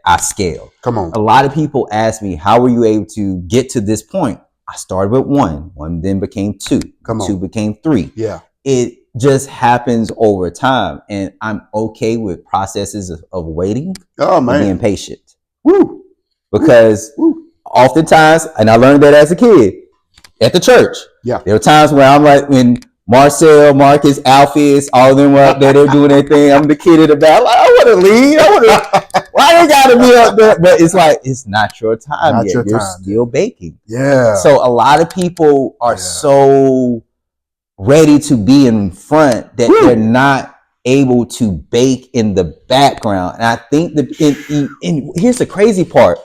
I scale. Come on. A lot of people ask me, how were you able to get to this point? I started with one then became two. Two became three. Yeah. It just happens over time. And I'm okay with processes of waiting and being patient. Woo. Because oftentimes, and I learned that as a kid at the church. Yeah. There were times where I'm like, when Marcel, Marcus, Alpheus, all of them were up there, they're doing their thing. I'm the kid in the back. Like, I want to lead. Why they gotta be up there? But it's like, it's not your time yet. You're still baking. Yeah. So a lot of people are so ready to be in front that they're not able to bake in the background. And I think and here's the crazy part.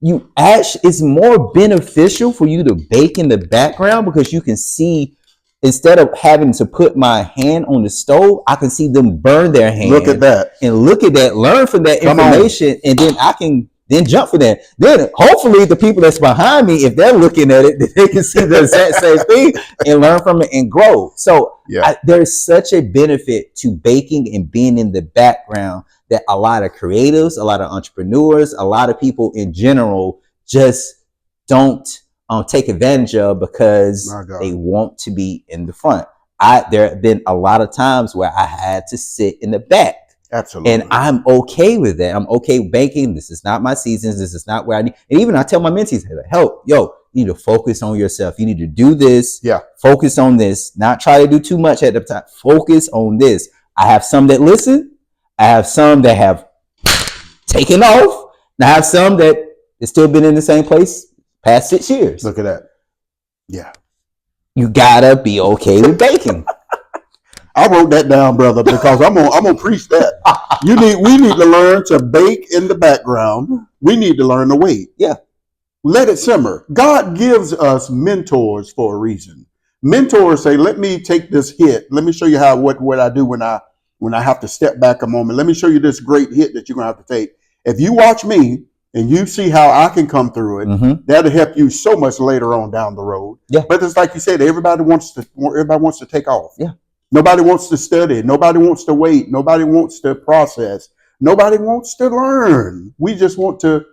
It's more beneficial for you to bake in the background because you can see, instead of having to put my hand on the stove, I can see them burn their hand. Look at that. And look at that, learn from that information, and then I can then jump for that. Then hopefully the people that's behind me, if they're looking at it, they can see the exact same thing and learn from it and grow. So there's such a benefit to baking and being in the background that a lot of creatives, a lot of entrepreneurs, a lot of people in general just don't take advantage of because they want to be in the front. There have been a lot of times where I had to sit in the back. Absolutely. And I'm okay with that. I'm okay with baking. This is not my seasons. This is not where I need. And even I tell my mentees, help, you need to focus on yourself. You need to do this. Yeah. Focus on this. Not try to do too much at the time. Focus on this. I have some that listen. I have some that have taken off. And I have some that have still been in the same place past 6 years. Look at that. Yeah. You gotta be okay with baking. I wrote that down, brother, because I'm gonna preach that. We need to learn to bake in the background. We need to learn to wait. Yeah. Let it simmer. God gives us mentors for a reason. Mentors say, let me take this hit. Let me show you what I do when I have to step back a moment. Let me show you this great hit that you're gonna have to take. If you watch me and you see how I can come through it, that'll help you so much later on down the road. Yeah. But it's like you said, everybody wants to take off. Yeah. Nobody wants to study. Nobody wants to wait. Nobody wants to process. Nobody wants to learn. We just want to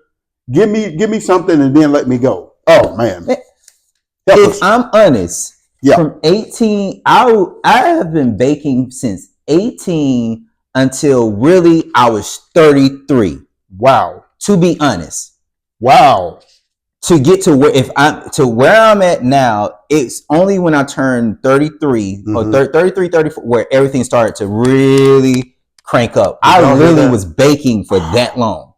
give me something and then let me go. Oh man. If I'm honest, from 18, I have been baking since 18 until really I was 33. Wow. To be honest. Wow. To get to where I'm at now, it's only when I turned 33 or 33, 34, where everything started to really crank up. I really was baking for that long.